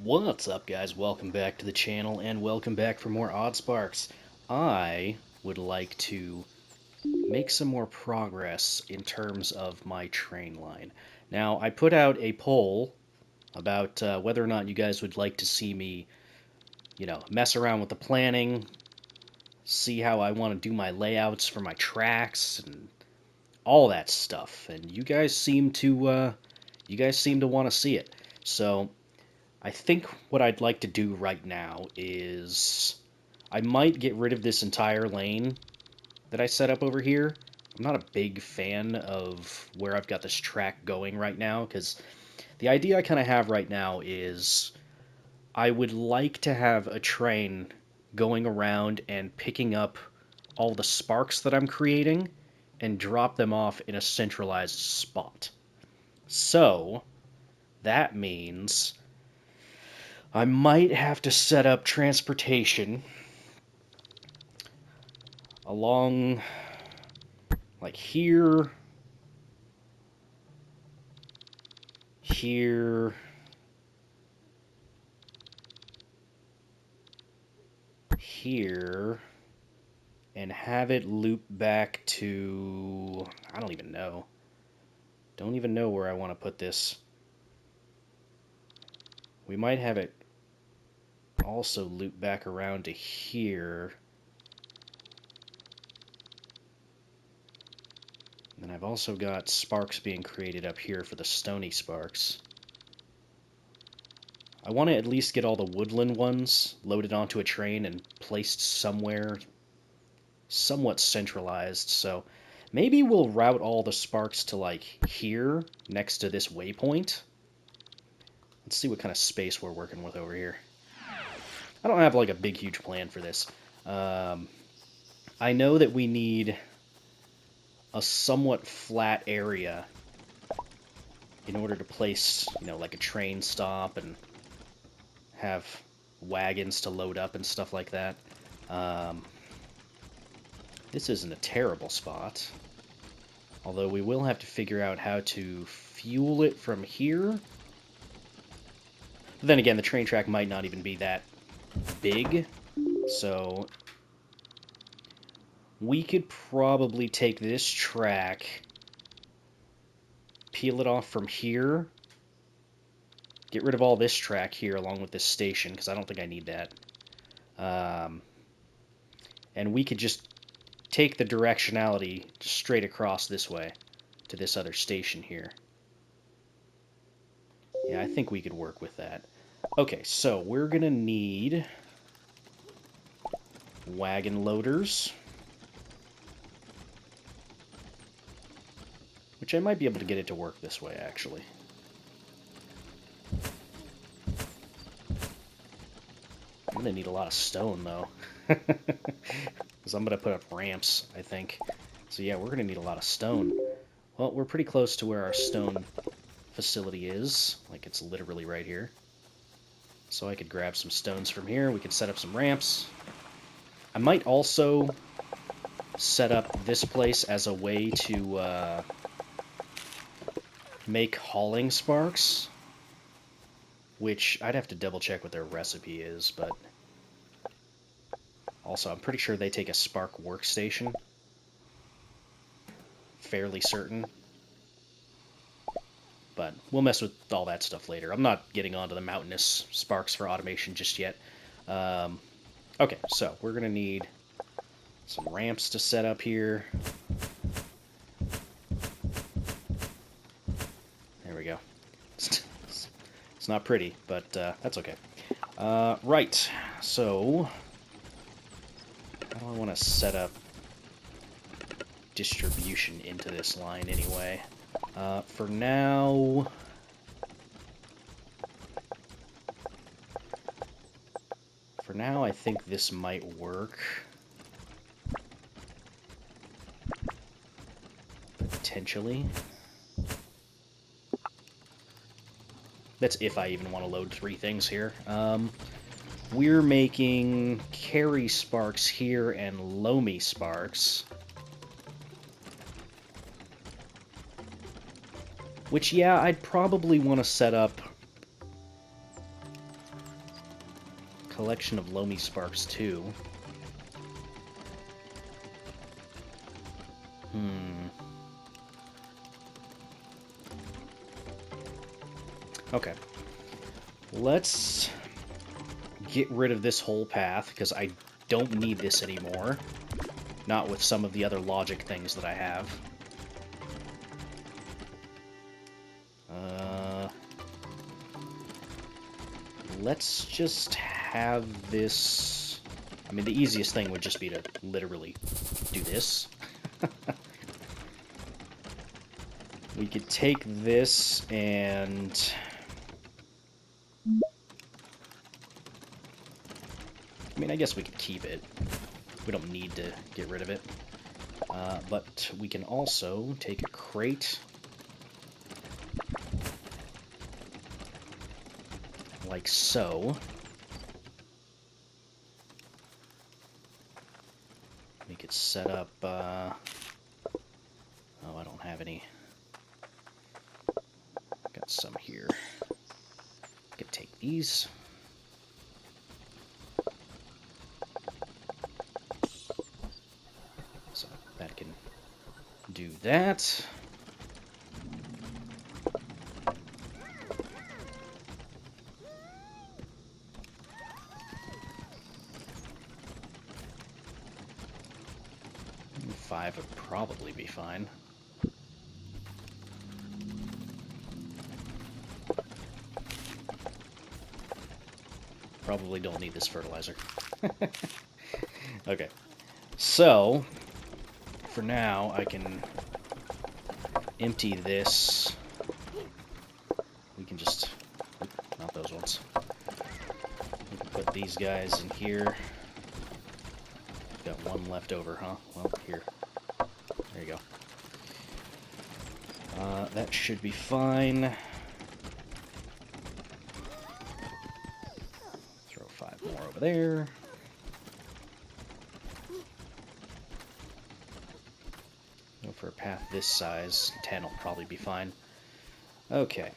What's up, guys? Welcome back to the channel, and welcome back for more Oddsparks. I would like to make some more progress in terms of my train line. Now, I put out a poll about whether or not you guys would like to see me, mess around with the planning, see how I want to do my layouts for my tracks, and all that stuff. And you guys seem to want to see it. So I think what I'd like to do right now is I might get rid of this entire lane that I set up over here. I'm not a big fan of where I've got this track going right now, because the idea I kind of have right now is I would like to have a train going around and picking up all the sparks that I'm creating and drop them off in a centralized spot. So that means I might have to set up transportation along, like here, here, here, and have it loop back to, I don't even know. Don't even know where I want to put this. We might have it also loop back around to here. And I've also got sparks being created up here for the stony sparks. I want to at least get all the woodland ones loaded onto a train and placed somewhere somewhat centralized, so maybe we'll route all the sparks to, like, here, next to this waypoint. Let's see what kind of space we're working with over here. I don't have, like, a big, huge plan for this. I know that we need a somewhat flat area in order to place, like a train stop and have wagons to load up and stuff like that. This isn't a terrible spot, although we will have to figure out how to fuel it from here. But then again, the train track might not even be that big, so we could probably take this track, peel it off from here, get rid of all this track here along with this station, because I don't think I need that. And we could just take the directionality straight across this way to this other station here. Yeah, I think we could work with that. Okay, so we're going to need wagon loaders, which I might be able to get it to work this way, actually. I'm going to need a lot of stone, though. Because I'm going to put up ramps, I think. So yeah, we're going to need a lot of stone. Well, we're pretty close to where our stone facility is. Like, it's literally right here. So I could grab some stones from here. We could set up some ramps. I might also set up this place as a way to make hauling sparks, which I'd have to double check what their recipe is, but also I'm pretty sure they take a spark workstation. Fairly certain. But we'll mess with all that stuff later. I'm not getting onto the mountainous sparks for automation just yet. Okay, so we're going to need some ramps to set up here. There we go. It's not pretty, but that's okay. Right, so how do I want to set up distribution into this line anyway? For now, I think this might work. Potentially. That's if I even want to load 3 things here. We're making carry sparks here and loamy sparks. Which, yeah, I'd probably want to set up collection of Lomi sparks too. Okay. Let's get rid of this whole path, because I don't need this anymore. Not with some of the other logic things that I have. Let's just have this... I mean, the easiest thing would just be to literally do this. We could take this and... I mean, I guess we could keep it. We don't need to get rid of it. But we can also take a crate. Like so. We could set up... oh, I don't have any. Got some here. Could take these. So that can do that. Five would probably be fine. Probably don't need this fertilizer. Okay. So, for now, I can empty this. We can just... not those ones. We can put these guys in here. Got one left over, huh? Well, here. There you go. That should be fine. Throw 5 more over there. Go for a path this size. 10 will probably be fine. Okay.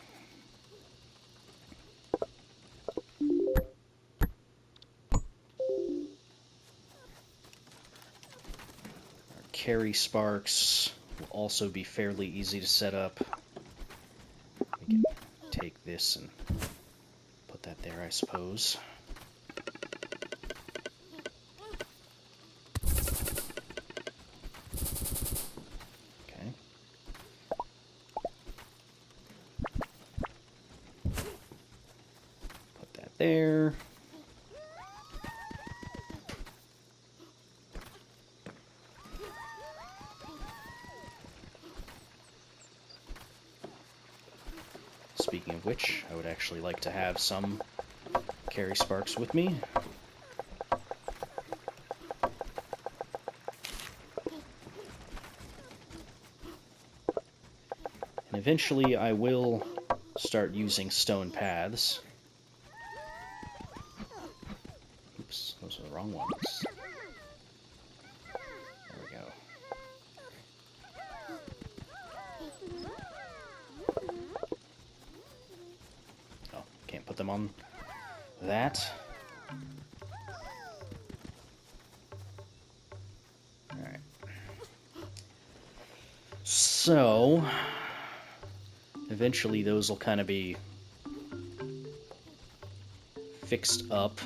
Carry sparks will also be fairly easy to set up. We can take this and put that there, I suppose. Okay. Put that there. Speaking of which, I would actually like to have some carry sparks with me. And eventually I will start using stone paths. Oops, those are the wrong ones. There we go. Put them on that. Alright. So, eventually those will kind of be fixed up.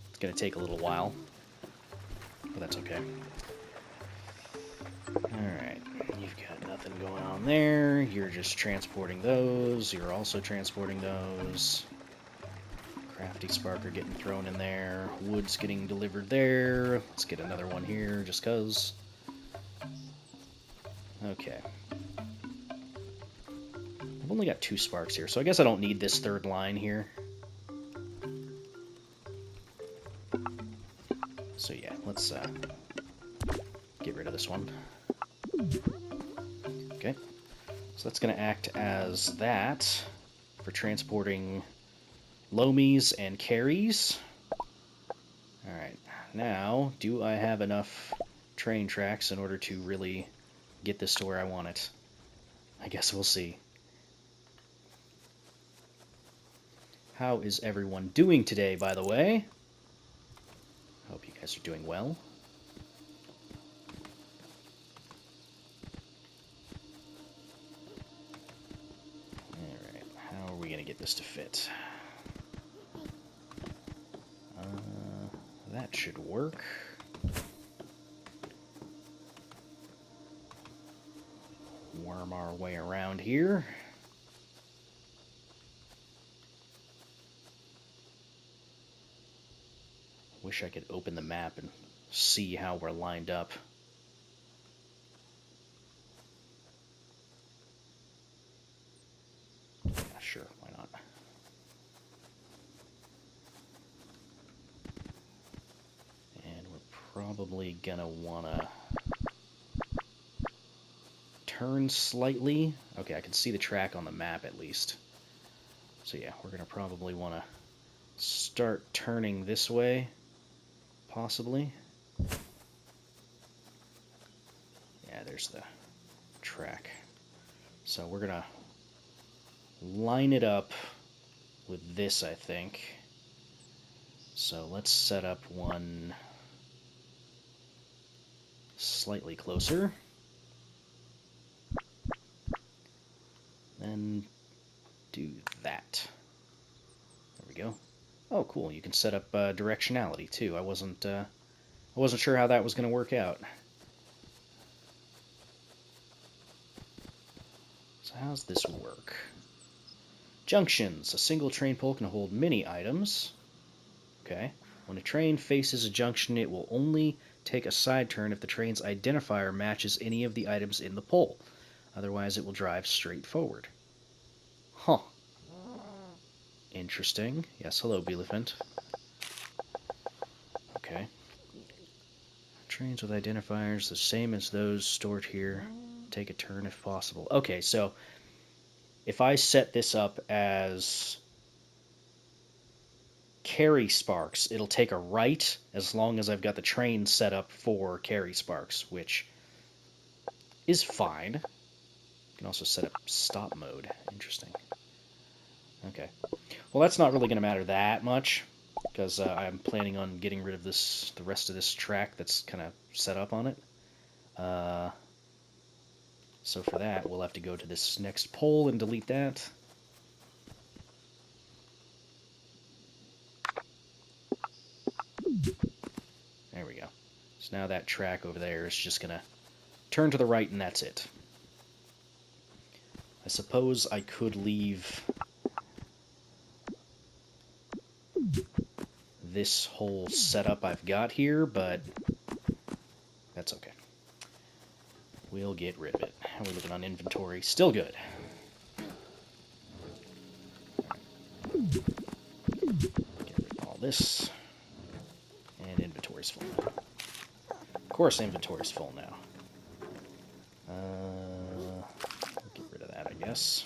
It's going to take a little while, but that's okay. Alright, you've got nothing going on there. You're just transporting those. You're also transporting those. Crafty spark are getting thrown in there. Wood's getting delivered there. Let's get another one here, just cuz. Okay. I've only got 2 sparks here, so I guess I don't need this third line here. So yeah, let's get rid of this one. Okay, so that's going to act as that for transporting lomies and carries. Alright, now, do I have enough train tracks in order to really get this to where I want it? I guess we'll see. How is everyone doing today, by the way? Hope you guys are doing well. Alright, how are we going to get this to fit? That should work. Worm our way around here. Wish I could open the map and see how we're lined up. Yeah, sure, why not? And we're probably gonna wanna turn slightly. Okay, I can see the track on the map at least. So yeah, we're gonna probably wanna start turning this way, possibly. Yeah, there's the track. So we're gonna line it up with this, I think. So let's set up one slightly closer. Then do that. There we go. Oh, cool. You can set up directionality too. I wasn't sure how that was going to work out. So how's this work? Junctions. A single train pole can hold many items. Okay. When a train faces a junction, it will only take a side turn if the train's identifier matches any of the items in the pole. Otherwise, it will drive straight forward. Huh. Interesting. Yes, hello, Bielefant. Okay. Trains with identifiers the same as those stored here. Take a turn if possible. Okay, so if I set this up as carry sparks, it'll take a right as long as I've got the train set up for carry sparks, which is fine. You can also set up stop mode. Interesting. Okay. Well, that's not really going to matter that much, because I'm planning on getting rid of the rest of this track that's kind of set up on it. So for that, we'll have to go to this next pole and delete that. There we go. So now that track over there is just going to turn to the right, and that's it. I suppose I could leave this whole setup I've got here, but that's okay. We'll get rid of it. How are we looking on inventory? Still good. Get rid of all this. And inventory's full now. Of course inventory's full now. Get rid of that, I guess.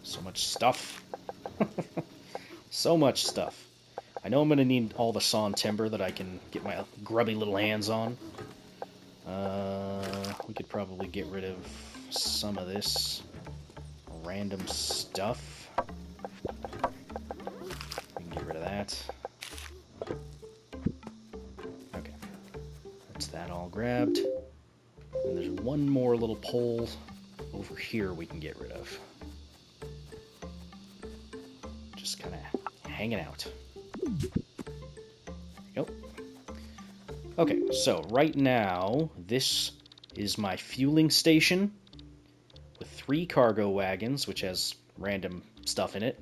So much stuff. So much stuff. I know I'm going to need all the sawn timber that I can get my grubby little hands on. We could probably get rid of some of this random stuff. We can get rid of that. Okay. That's that all grabbed. And there's one more little pole over here we can get rid of. Just kind of hanging out. There we go. Okay, so right now, this is my fueling station with 3 cargo wagons, which has random stuff in it.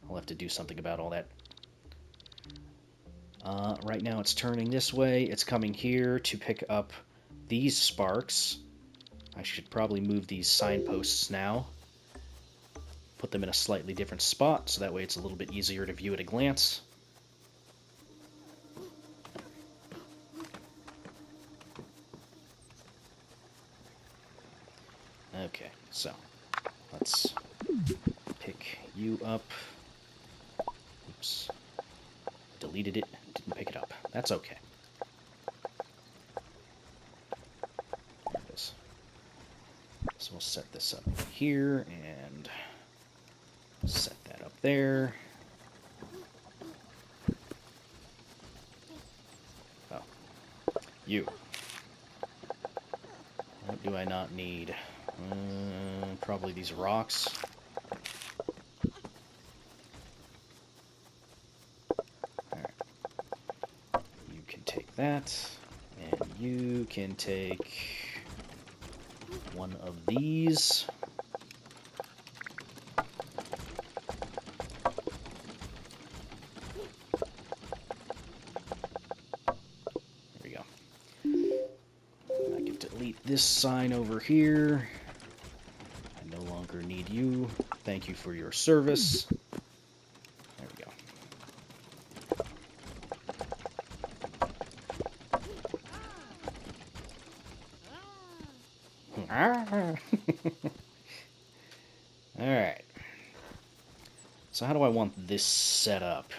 I'll have to do something about all that. Right now it's turning this way. It's coming here to pick up these sparks. I should probably move these signposts now. Put them in a slightly different spot, so that way it's a little bit easier to view at a glance. Okay, so let's pick you up. Oops. Deleted it, didn't pick it up. That's okay. There it is. So we'll set this up here, and Set that up there. Oh. You. What do I not need? Probably these rocks. Alright. You can take that. And you can take one of these. There we go. I can delete this sign over here. I no longer need you. Thank you for your service. There we go. Alright. So how do I want this set up?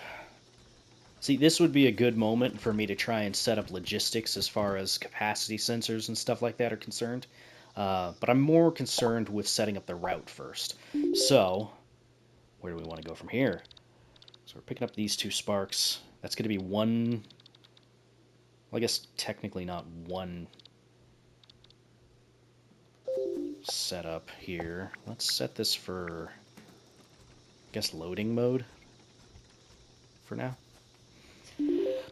See, this would be a good moment for me to try and set up logistics as far as capacity sensors and stuff like that are concerned. But I'm more concerned with setting up the route first. So, where do we want to go from here? So we're picking up these 2 sparks. That's going to be one... Well, I guess technically not one setup here. Let's set this for, I guess, loading mode for now.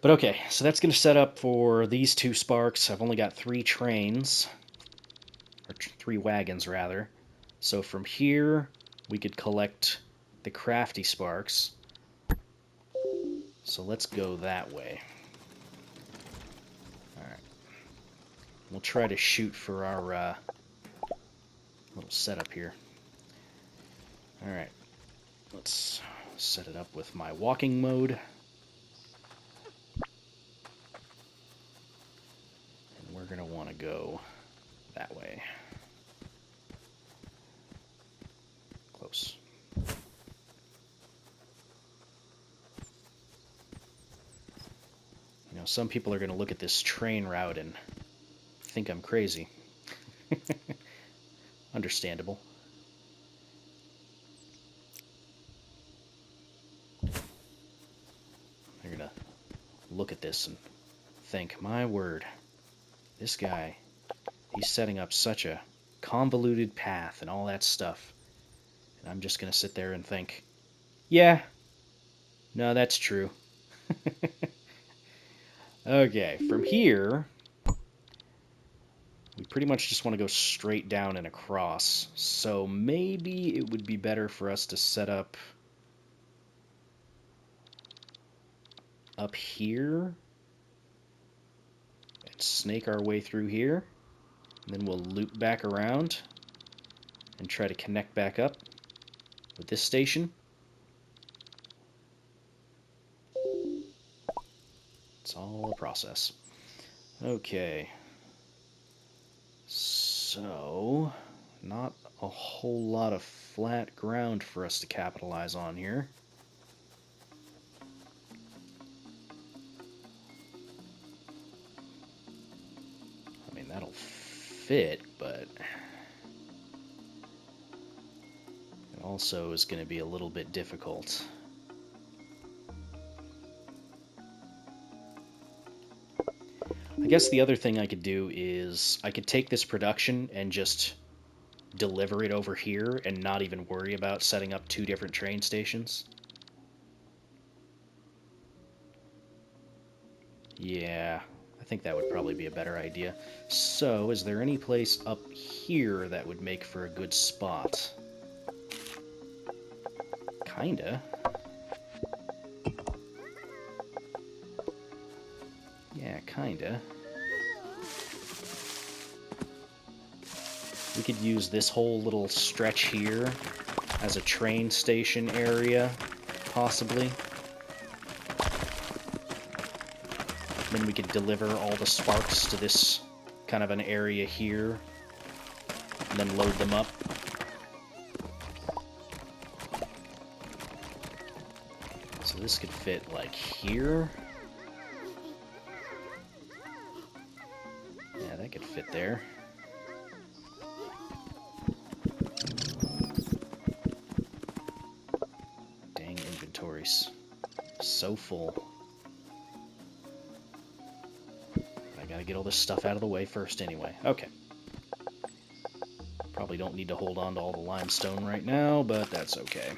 But okay, so that's going to set up for these 2 sparks. I've only got 3 trains, or 3 wagons rather. So from here, we could collect the crafty sparks. So let's go that way. Alright. We'll try to shoot for our little setup here. Alright. Let's set it up with my walking mode. And we're going to want to go that way. Close. You know, some people are going to look at this train route and think I'm crazy. Understandable. They're going to look at this and think, my word, this guy, he's setting up such a convoluted path and all that stuff. And I'm just going to sit there and think, yeah, no, that's true. Okay, from here, we pretty much just want to go straight down and across. So maybe it would be better for us to set up here and snake our way through here. And then we'll loop back around and try to connect back up with this station. It's all a process. Okay. So, not a whole lot of flat ground for us to capitalize on here. I mean, that'll fit, but it also is going to be a little bit difficult. I guess the other thing I could do is I could take this production and just deliver it over here and not even worry about setting up 2 different train stations. Yeah, I think that would probably be a better idea. So, is there any place up here that would make for a good spot? Kinda. Yeah, kinda. We could use this whole little stretch here as a train station area, possibly. Then we could deliver all the sparks to this kind of an area here, and then load them up. So this could fit like here. Yeah, that could fit there. inventory's so full. I gotta get all this stuff out of the way first anyway. Okay. Probably don't need to hold on to all the limestone right now, but that's okay.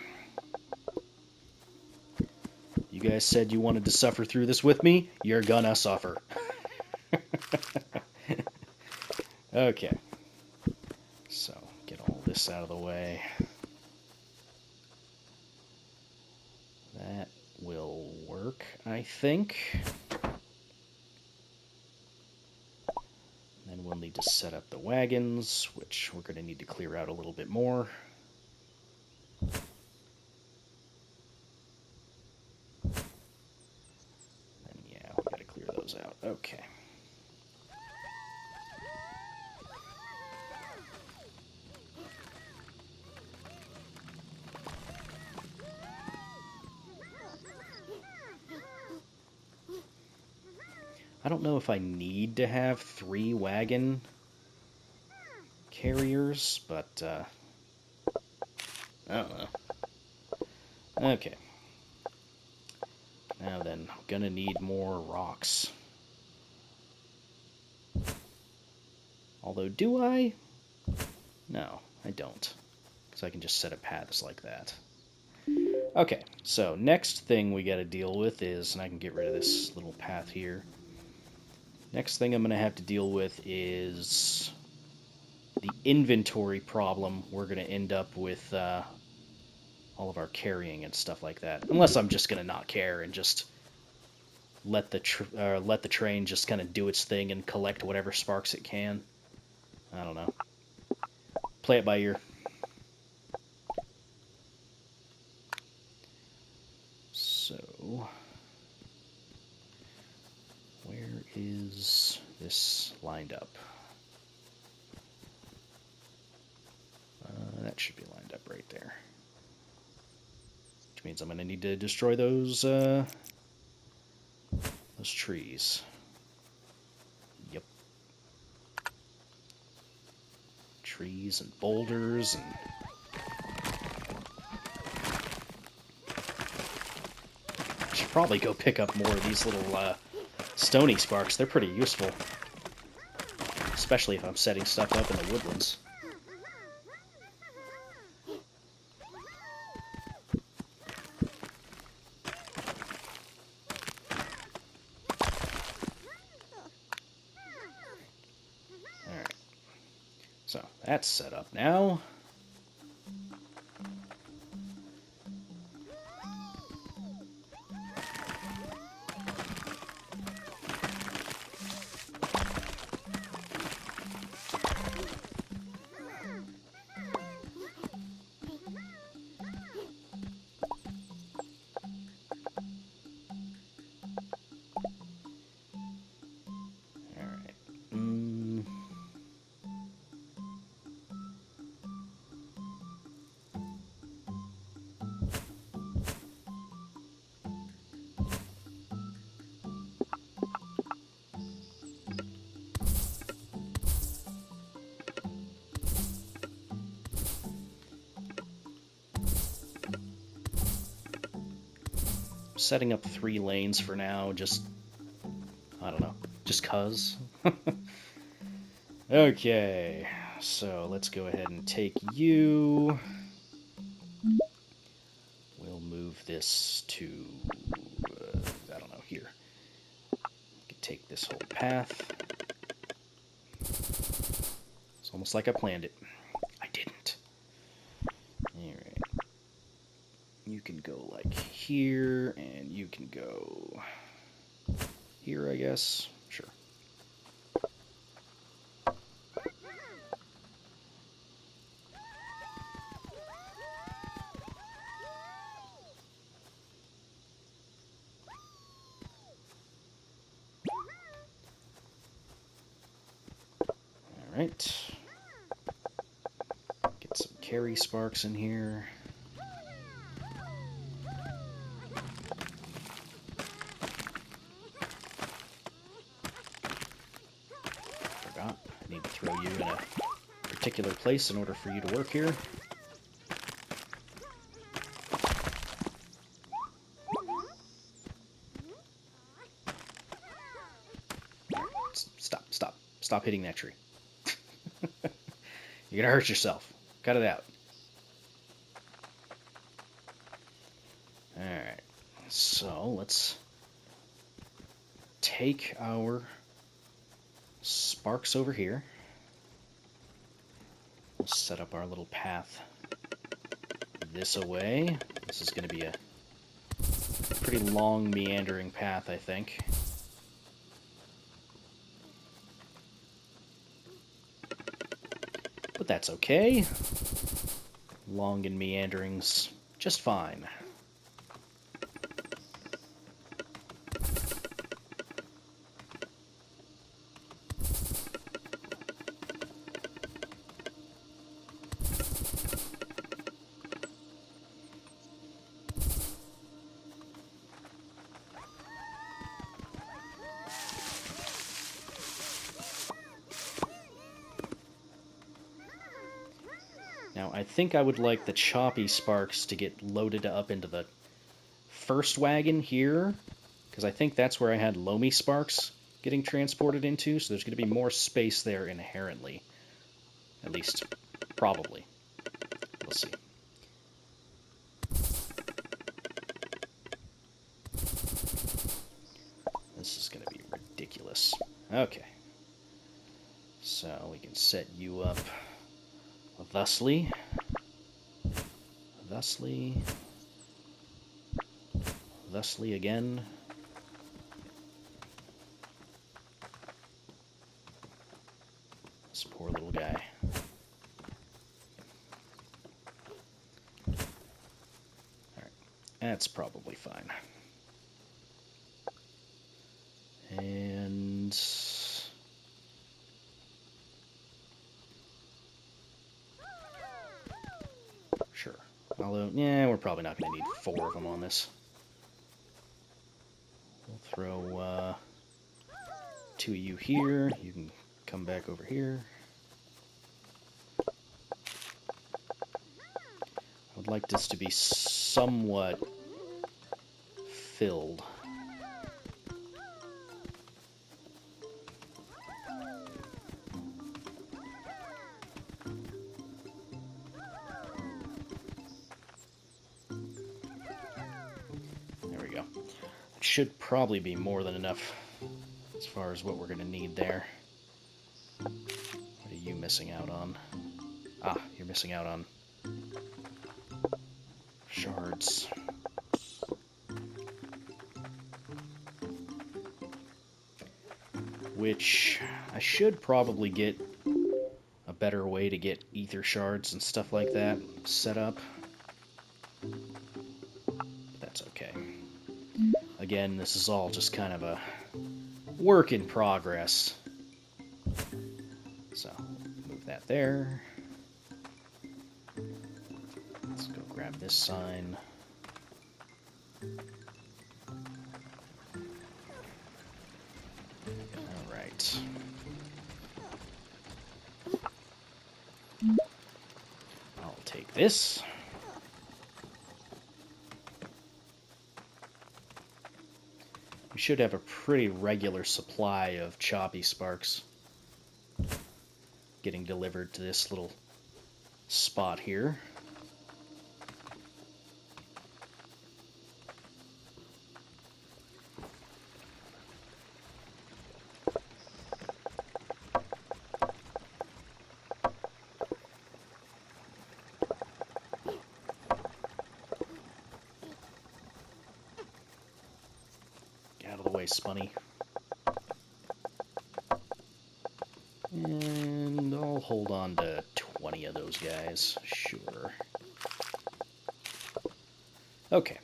You guys said you wanted to suffer through this with me. You're gonna suffer. Okay. So, get all this out of the way. That will work, I think. Then we'll need to set up the wagons, which we're going to need to clear out a little bit more. And yeah, we got to clear those out. Okay. I don't know if I need to have 3 wagon carriers, but I don't know. Okay. Now then, I'm gonna need more rocks. Although, do I? No, I don't. Because I can just set up paths like that. Okay, so next thing we gotta deal with is, and I can get rid of this little path here. Next thing I'm going to have to deal with is the inventory problem we're going to end up with all of our carrying and stuff like that. Unless I'm just going to not care and just let the train just kind of do its thing and collect whatever sparks it can. I don't know. Play it by ear. So, where is this lined up? That should be lined up right there. Which means I'm going to need to destroy those trees. Yep. Trees and boulders and... I should probably go pick up more of these little stony sparks. They're pretty useful. Especially if I'm setting stuff up in the woodlands. Alright. So, that's set up now. Setting up 3 lanes for now, just, I don't know, just 'cause. Okay, so let's go ahead and take you. We'll move this to, I don't know, here. We can take this whole path. It's almost like I planned it. I didn't. Alright. You can go like here, and you can go here, I guess. Sure. Alright. Get some carry sparks in here. I need to throw you in a particular place in order for you to work here. Stop hitting that tree. You're gonna hurt yourself. Cut it out. Alright. So, let's take our sparks over here. We'll set up our little path this away. This is going to be a pretty long, meandering path, I think. But that's okay. Long and meandering's just fine. Now, I think I would like the choppy sparks to get loaded up into the first wagon here, because I think that's where I had loamy sparks getting transported into, so there's going to be more space there inherently. At least, probably. We'll see. This is going to be ridiculous. Okay. So, we can set you up thusly, thusly again. This poor little guy. Alright, that's probably fine. And sure. Although, yeah, we're probably not going to need 4 of them on this. We'll throw 2 of you here. You can come back over here. I would like this to be somewhat filled. Should probably be more than enough as far as what we're going to need there. What are you missing out on? Ah, you're missing out on shards. Which I should probably get a better way to get ether shards and stuff like that set up. But that's okay. Again, this is all just kind of a work in progress. So, move that there. Let's go grab this sign. Alright. I'll take this. We should have a pretty regular supply of choppy sparks getting delivered to this little spot here. Spunny. And I'll hold on to 20 of those guys, sure. Okay.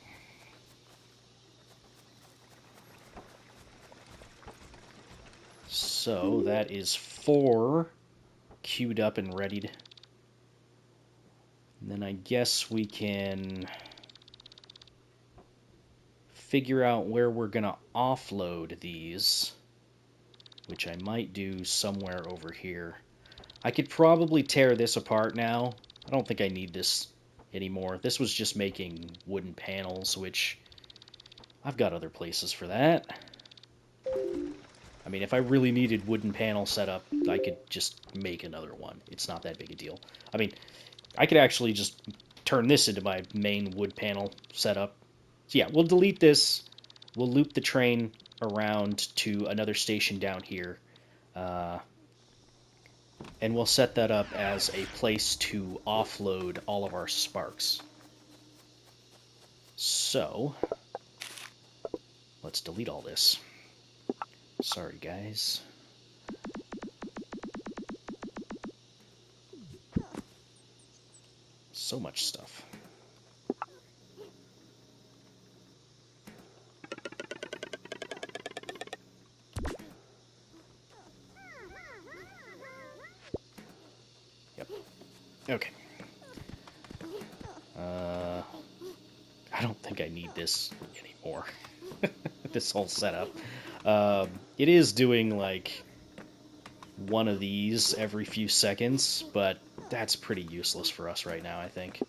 So that is 4 queued up and ready. And then I guess we can figure out where we're going to offload these, which I might do somewhere over here. I could probably tear this apart now. I don't think I need this anymore. This was just making wooden panels, which I've got other places for that. I I mean, if I really needed wooden panel setup, I could just make another one. It's not that big a deal. I mean, I could actually just turn this into my main wood panel setup. So yeah, we'll delete this. We'll loop the train around to another station down here. And we'll set that up as a place to offload all of our sparks. So, let's delete all this. Sorry, guys. So much stuff. Yep. Okay. I don't think I need this anymore. This whole setup. It is doing like one of these every few seconds, but that's pretty useless for us right now, I think.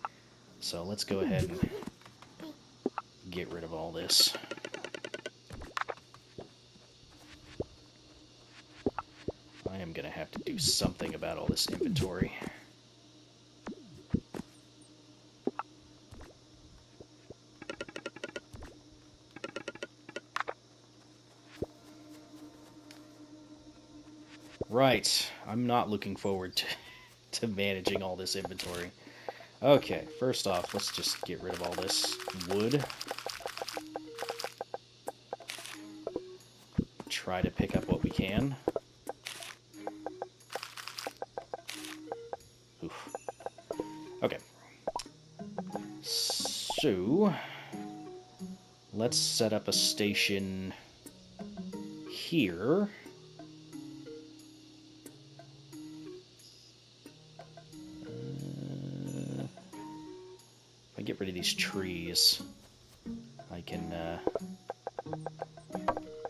So let's go ahead and get rid of all this. I am going to have to do something about all this inventory. Right, I'm not looking forward to managing all this inventory. Okay, first off, let's just get rid of all this wood. Try to pick up what we can. Oof. Okay. So, let's set up a station here. If I get rid of these trees, I can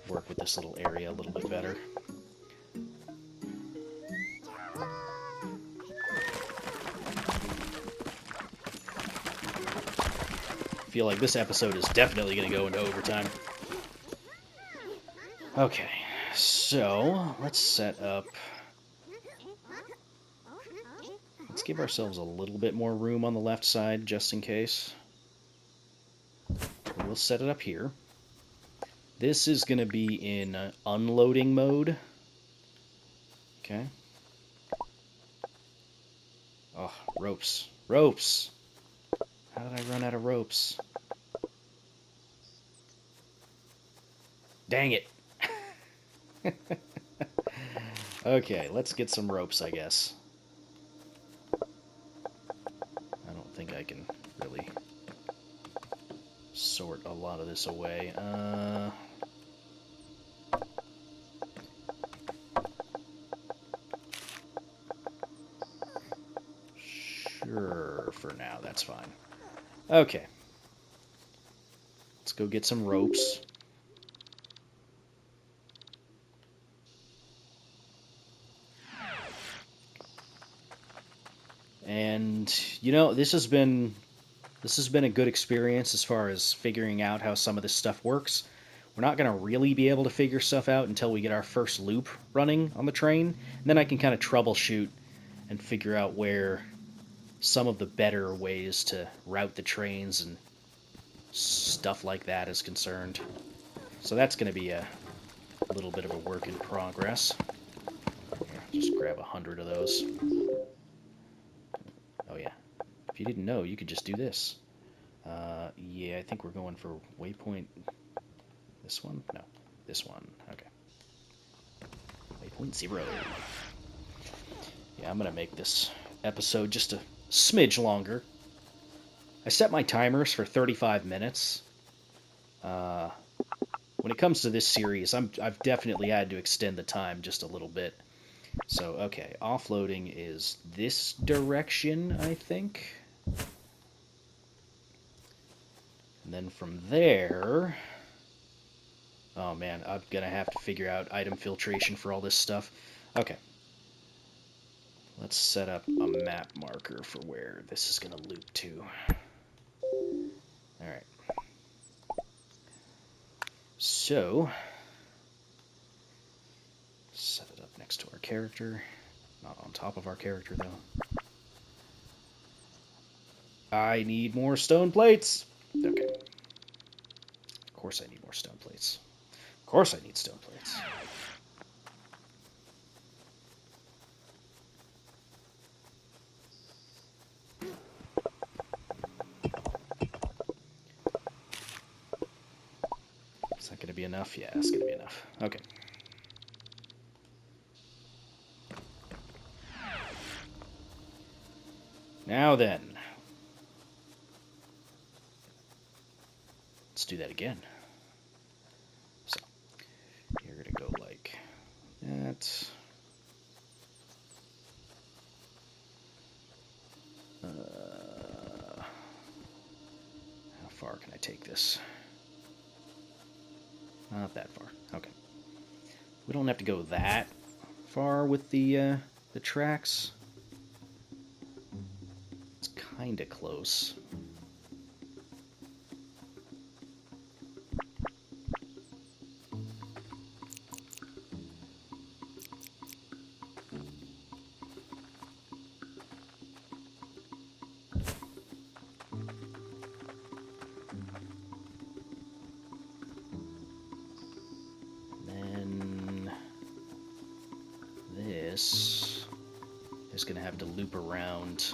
work with this little area a little bit better. I feel like this episode is definitely going to go into overtime. Okay, so let's set up... Let's give ourselves a little bit more room on the left side, just in case. We'll set it up here. This is going to be in unloading mode. Okay. Oh, ropes. Ropes! How did I run out of ropes? Dang it! Okay, let's get some ropes, I guess. I don't think I can really sort a lot of this away. Sure, for now, that's fine. Okay. Let's go get some ropes. And, you know, this has been a good experience as far as figuring out how some of this stuff works. We're not going to really be able to figure stuff out until we get our first loop running on the train. And then I can kind of troubleshoot and figure out where some of the better ways to route the trains and stuff like that is concerned. So that's going to be a little bit of a work in progress. Here, just grab 100 of those. Oh yeah. If you didn't know, you could just do this. Yeah, I think we're going for waypoint... This one? No, this one. Okay. Waypoint 0. Yeah, I'm going to make this episode just a smidge longer. I set my timers for 35 minutes. When it comes to this series, I've definitely had to extend the time just a little bit. So, okay, offloading is this direction, I think. And then from there... Oh man, I'm going to have to figure out item filtration for all this stuff. Okay. Let's set up a map marker for where this is going to loop to. Alright. So, character. Not on top of our character, though. I need more stone plates! Okay. Of course I need more stone plates. Of course I need stone plates. Is that going to be enough? Yeah, it's going to be enough. Okay. Now then. Let's do that again. So, you're going to go like that. How far can I take this? Not that far. Okay. We don't have to go that far with the tracks. It's kind of close. Is going to have to loop around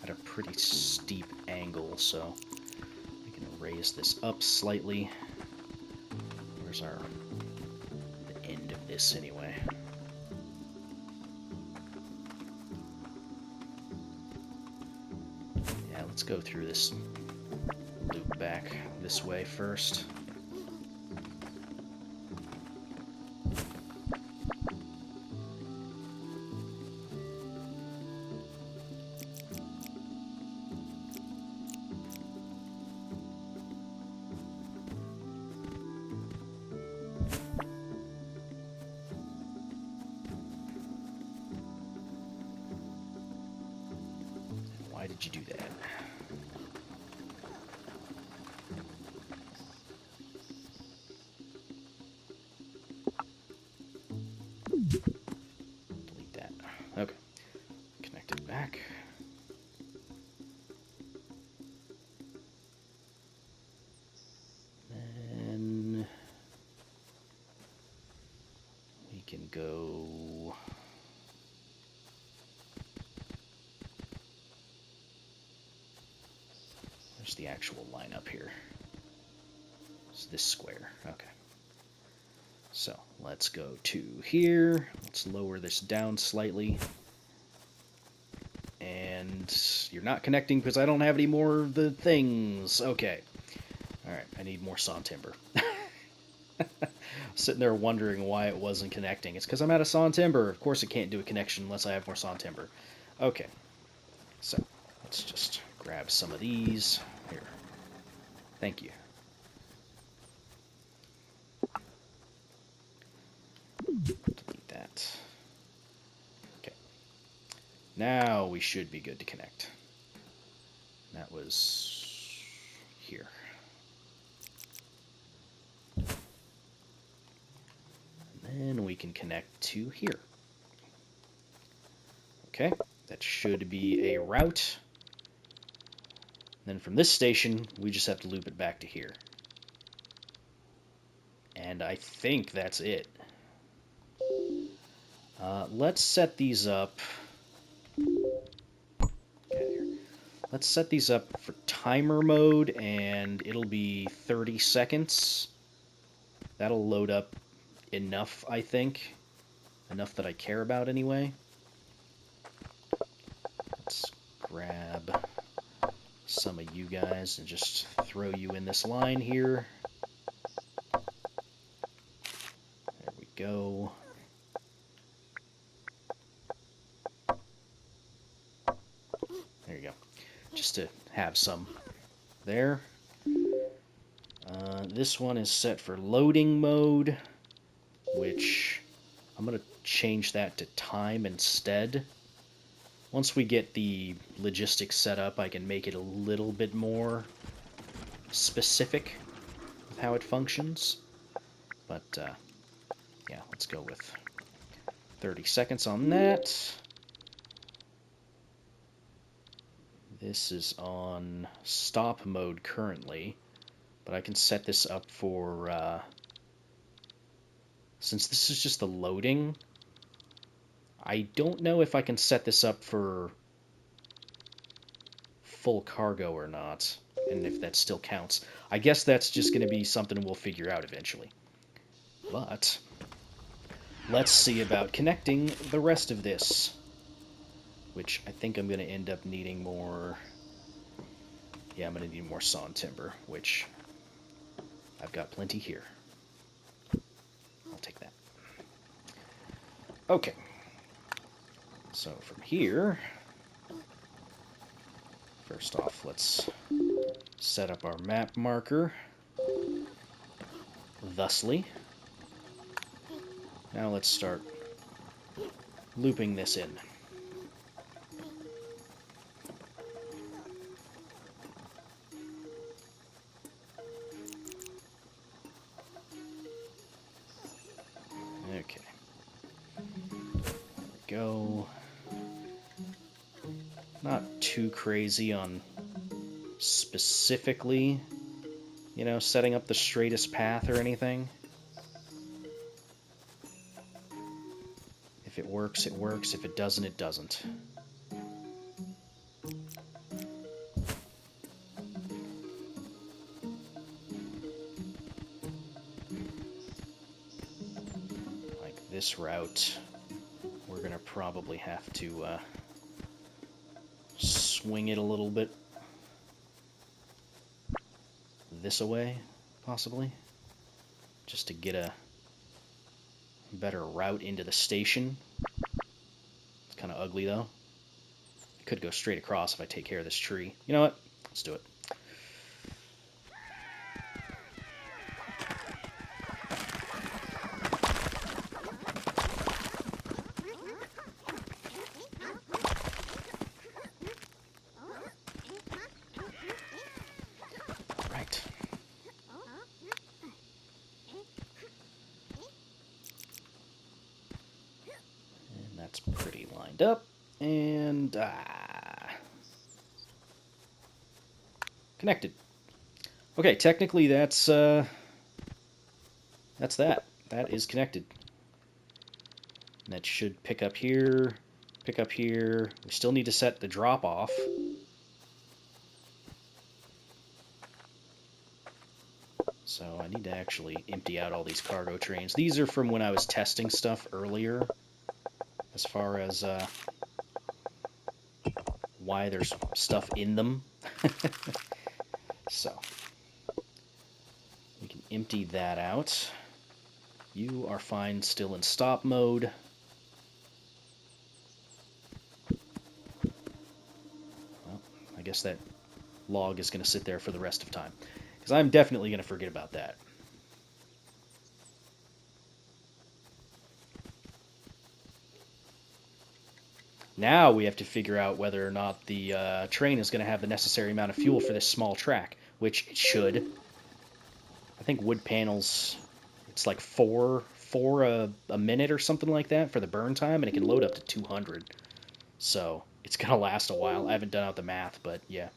at a pretty steep angle, so I'm going to raise this up slightly. Where's the end of this anyway? Yeah, let's go through this loop back this way first. Why did you do that? Delete that. Okay. Connect it back. Then we can go. Where's the actual line up here? It's this square. Okay. So let's go to here. Let's lower this down slightly. And you're not connecting because I don't have any more of the things. Okay. Alright, I need more sawn timber. Sitting there wondering why it wasn't connecting. It's because I'm out of sawn timber. Of course it can't do a connection unless I have more sawn timber. Okay. So, let's just grab some of these. Here. Thank you. Delete that. Okay. Now we should be good to connect. That was here. And then we can connect to here. Okay, that should be a route. Then from this station, we just have to loop it back to here. And I think that's it. Let's set these up. Let's set these up for timer mode, and it'll be 30 seconds. That'll load up enough, I think. Enough that I care about anyway. Let's grab some of you guys and just throw you in this line here. There we go. There you go. Just to have some there. This one is set for loading mode, which I'm going to change that to time instead. Once we get the logistics set up, I can make it a little bit more specific with how it functions. But, yeah, let's go with 30 seconds on that. This is on stop mode currently, but I can set this up for, since this is just the loading, I don't know if I can set this up for full cargo or not, and if that still counts. I guess that's just going to be something we'll figure out eventually. But let's see about connecting the rest of this, which I think I'm going to end up needing more. Yeah, I'm going to need more sawn timber, which I've got plenty here. I'll take that. Okay. So from here, first off, let's set up our map marker thusly. Now let's start looping this in. Okay. There we go. Not too crazy on specifically, you know, setting up the straightest path or anything. If it works, it works. If it doesn't, it doesn't. Like this route, we're going to probably have to swing it a little bit this way, possibly, just to get a better route into the station. It's kind of ugly, though. I could go straight across if I take care of this tree. You know what? Let's do it. Right. And that's pretty lined up. And connected. Okay, technically that's that. That is connected. And that should pick up here, pick up here. We still need to set the drop off. So I need to actually empty out all these cargo trains. These are from when I was testing stuff earlier, as far as why there's stuff in them. So we can empty that out. You are fine still in stop mode. Well, I guess that log is going to sit there for the rest of time, because I'm definitely going to forget about that. Now we have to figure out whether or not the train is going to have the necessary amount of fuel for this small track, which it should. I think wood panels, it's like four a minute or something like that for the burn time, and it can load up to 200. So it's going to last a while. I haven't done out the math, but yeah.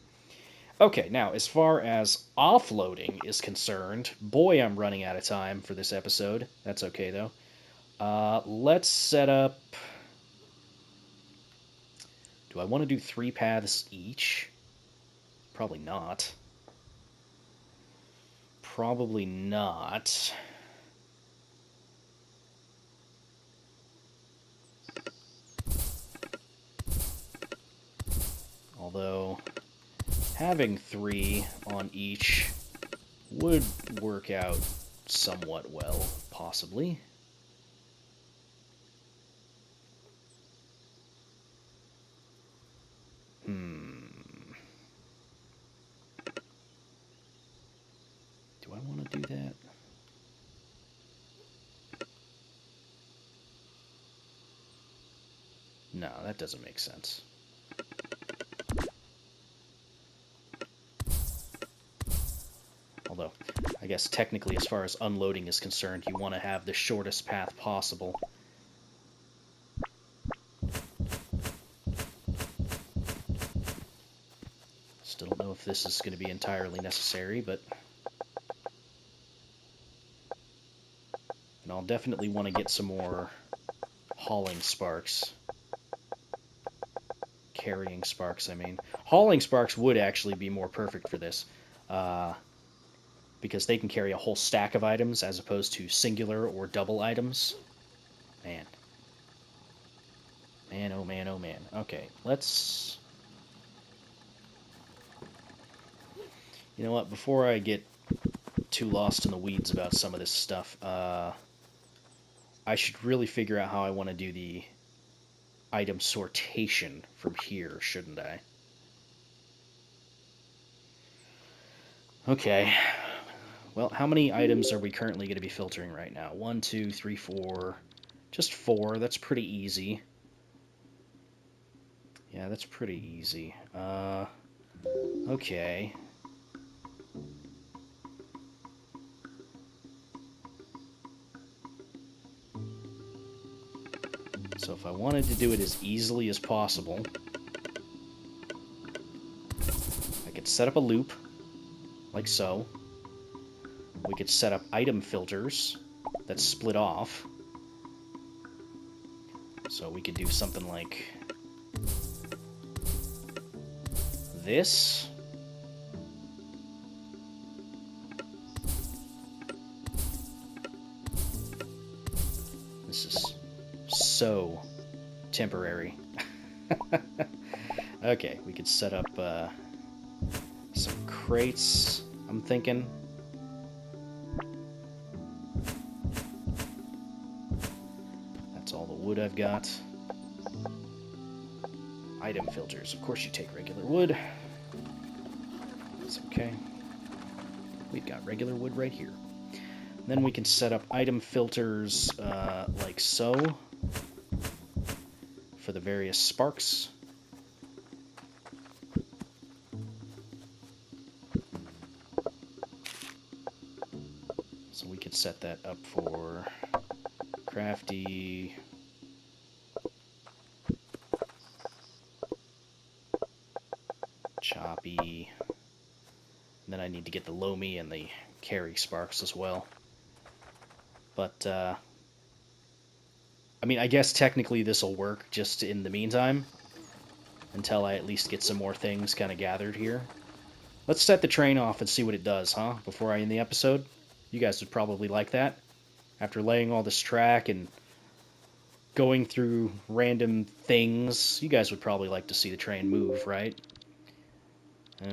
Okay, now as far as offloading is concerned, boy, I'm running out of time for this episode. That's okay, though. Let's set up... Do I want to do 3 paths each? Probably not. Probably not. Although, having 3 on each would work out somewhat well, possibly. Do I want to do that? No, that doesn't make sense. Although, I guess technically as far as unloading is concerned, you want to have the shortest path possible. this is going to be entirely necessary, but... And I'll definitely want to get some more hauling sparks. Carrying sparks, I mean. Hauling sparks would actually be more perfect for this. Because they can carry a whole stack of items as opposed to singular or double items. Man. Man, oh man, oh man. Okay, let's... You know what, before I get too lost in the weeds about some of this stuff, I should really figure out how I want to do the item sortation from here, shouldn't I? Okay. Well, how many items are we currently going to be filtering right now? 1, 2, 3, 4. Just 4. That's pretty easy. Yeah, that's pretty easy. Okay. So if I wanted to do it as easily as possible, I could set up a loop, like so. We could set up item filters that split off. So we could do something like this. This is so temporary. Okay, we could set up some crates, I'm thinking. That's all the wood I've got. Item filters. Of course you take regular wood. That's okay. We've got regular wood right here. Then we can set up item filters like so for the various sparks. So we could set that up for crafty, choppy, and then I need to get the loamy and the carry sparks as well. But, I mean, I guess technically this will work just in the meantime, until I at least get some more things kind of gathered here. Let's set the train off and see what it does, huh? Before I end the episode. You guys would probably like that. After laying all this track and going through random things, you guys would probably like to see the train move, right?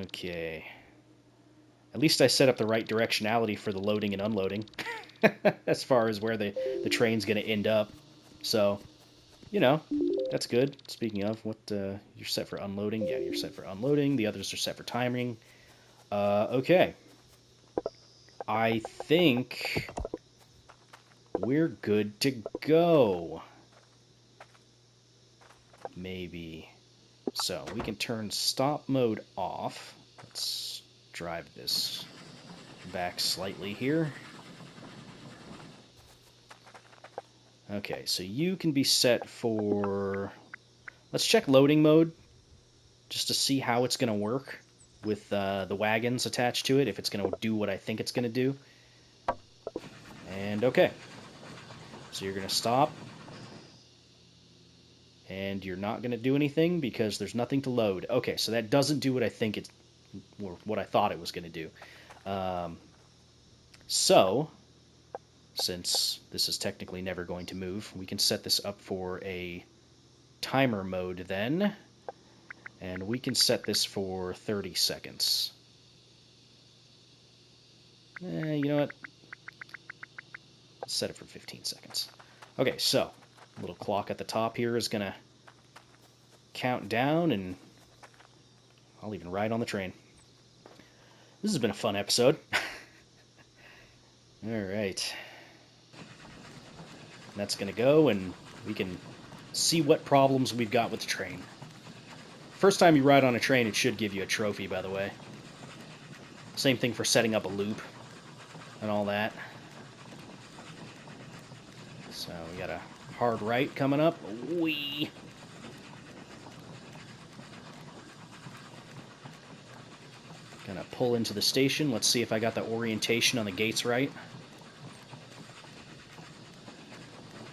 Okay. At least I set up the right directionality for the loading and unloading. As far as where the train's going to end up. So, you know, that's good. Speaking of, what you're set for unloading. Yeah, you're set for unloading. The others are set for timing. Okay. I think we're good to go. Maybe. So, we can turn stop mode off. Let's drive this back slightly here. Okay, so you can be set for... Let's check loading mode, just to see how it's going to work with the wagons attached to it, if it's going to do what I think it's going to do. And okay. So you're going to stop. And you're not going to do anything because there's nothing to load. Okay, so that doesn't do what I think it's... or what I thought it was going to do. So... since this is technically never going to move, we can set this up for a timer mode then, and we can set this for 30 seconds. You know what? Let's set it for 15 seconds. Okay, so, little clock at the top here is going to count down, and I'll even ride on the train. This has been a fun episode. Alright. That's going to go, and we can see what problems we've got with the train. First time you ride on a train, it should give you a trophy, by the way. Same thing for setting up a loop and all that. So we got a hard right coming up. Whee! Gonna pull into the station. Let's see if I got the orientation on the gates right.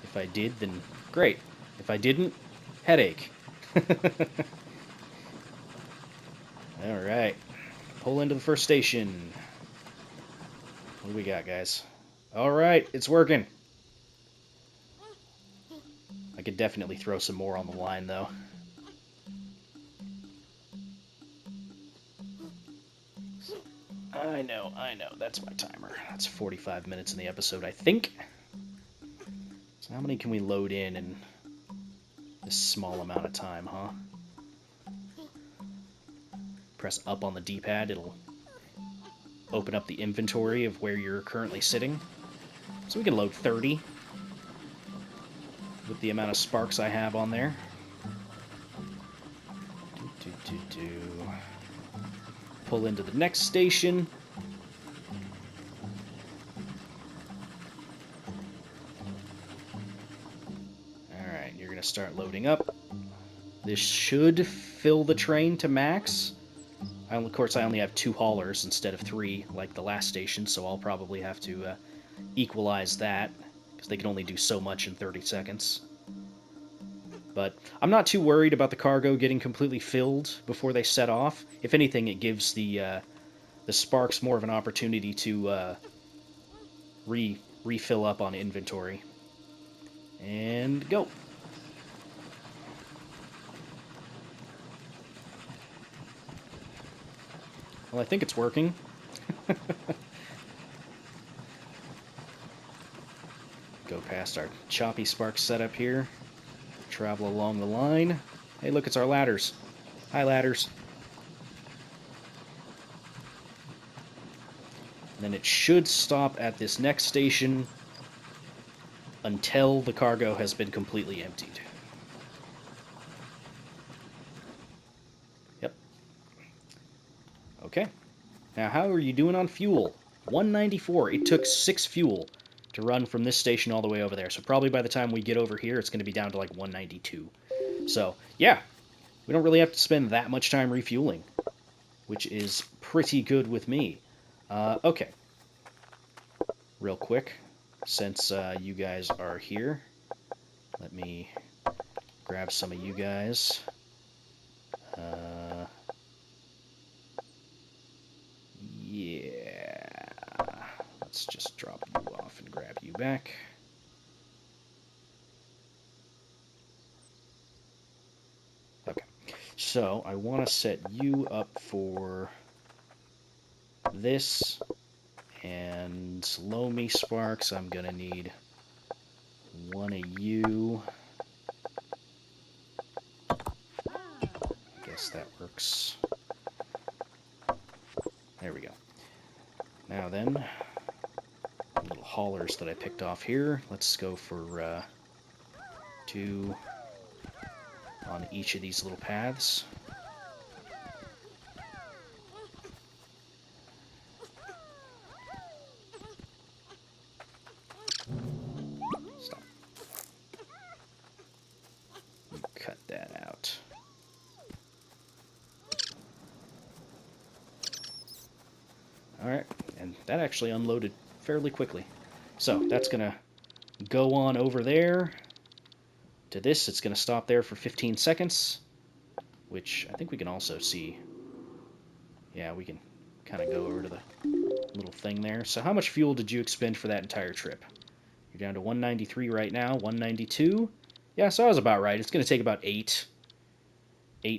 If I did, then great. If I didn't, headache. Alright. Pull into the first station. What do we got, guys? Alright, it's working. I could definitely throw some more on the line, though. I know. That's my timer. That's 45 minutes in the episode, I think. So how many can we load in this small amount of time, huh? Press up on the D-pad, it'll open up the inventory of where you're currently sitting. So we can load 30 with the amount of sparks I have on there. Pull into the next station. Alright, you're going to start loading up. This should fill the train to max. Of course, I only have 2 haulers instead of 3 like the last station, so I'll probably have to equalize that, because they can only do so much in 30 seconds. But I'm not too worried about the cargo getting completely filled before they set off. If anything, it gives the sparks more of an opportunity to refill up on inventory. And go! Well, I think it's working. Go past our choppy spark setup here. Travel along the line. Hey, look, it's our ladders. Hi, ladders. And then it should stop at this next station until the cargo has been completely emptied. Yep. Okay. Now, how are you doing on fuel? 194. It took 6 fuel to run from this station all the way over there. So probably by the time we get over here, it's going to be down to like 192. So, yeah. We don't really have to spend that much time refueling, which is pretty good with me. Okay. Real quick, since you guys are here, let me grab some of you guys. Yeah. Let's just drop you off and grab you back. Okay. So, I want to set you up for this. And low me sparks, I'm going to need 1 of you. I guess that works. There we go. Now then, little haulers that I picked off here. Let's go for 2 on each of these little paths. Stop. Cut that out. Alright, and that actually unloaded fairly quickly. So, that's going to go on over there to this. It's going to stop there for 15 seconds, which I think we can also see. Yeah, we can kind of go over to the little thing there. So how much fuel did you expend for that entire trip? You're down to 193 right now, 192. Yeah, so I was about right. It's going to take about 8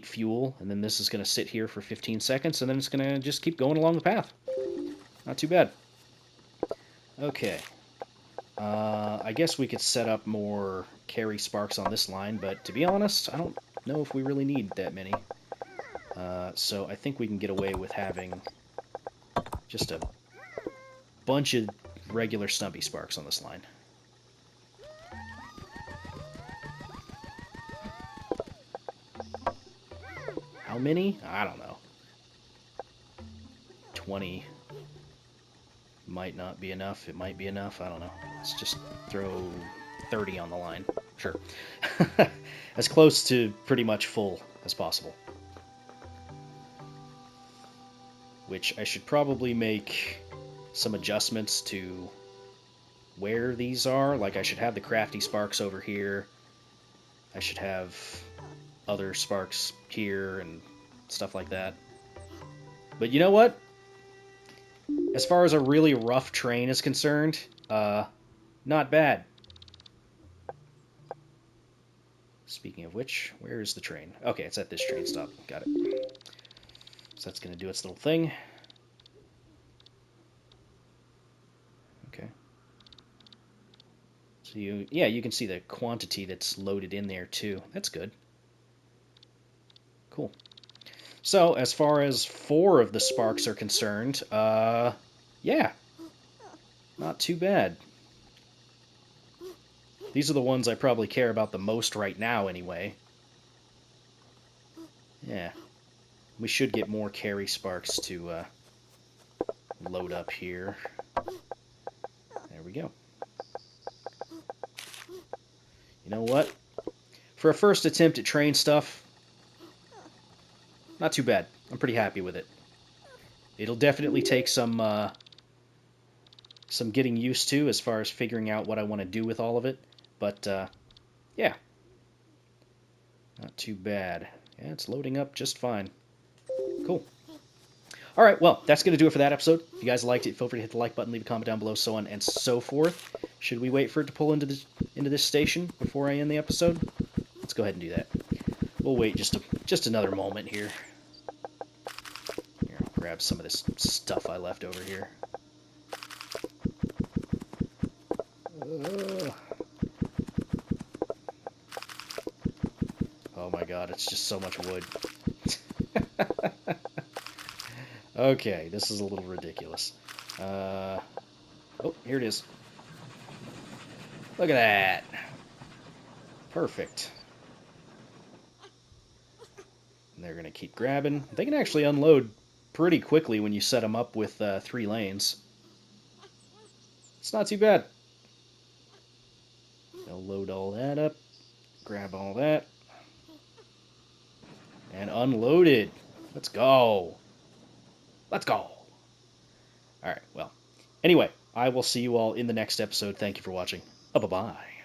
fuel, and then this is going to sit here for 15 seconds, and then it's going to just keep going along the path. Not too bad. Okay. I guess we could set up more carry sparks on this line, but to be honest, I don't know if we really need that many. So I think we can get away with having just a bunch of regular stumpy sparks on this line. How many? I don't know. 20 might not be enough. It might be enough. I don't know. Let's just throw 30 on the line. Sure. As close to pretty much full as possible. which I should probably make some adjustments to where these are. Like, I should have the crafty sparks over here. I should have other sparks here and stuff like that. But you know what? As far as a really rough train is concerned, not bad. Speaking of which, where is the train? Okay, it's at this train stop. Got it. So that's going to do its little thing. Okay. So you can see the quantity that's loaded in there too. That's good. Cool. So as far as 4 of the sparks are concerned, yeah, not too bad. These are the ones I probably care about the most right now anyway. Yeah. We should get more carry sparks to load up here. There we go. You know what? For a first attempt at train stuff, not too bad. I'm pretty happy with it. It'll definitely take some getting used to as far as figuring out what I want to do with all of it. But, yeah. Not too bad. Yeah, it's loading up just fine. Cool. Alright, well, that's going to do it for that episode. If you guys liked it, feel free to hit the like button, leave a comment down below, so on and so forth. Should we wait for it to pull into this station before I end the episode? Let's go ahead and do that. We'll wait just another moment here. Here, I'll grab some of this stuff I left over here. Oh my god, it's just so much wood. Okay, this is a little ridiculous. Oh, here it is. Look at that. Perfect. And they're going to keep grabbing. They can actually unload pretty quickly when you set them up with 3 lanes. It's not too bad. They'll load all that up, grab all that, and unload it. Let's go. Let's go. Alright, well. Anyway, I will see you all in the next episode. Thank you for watching. Bye-bye.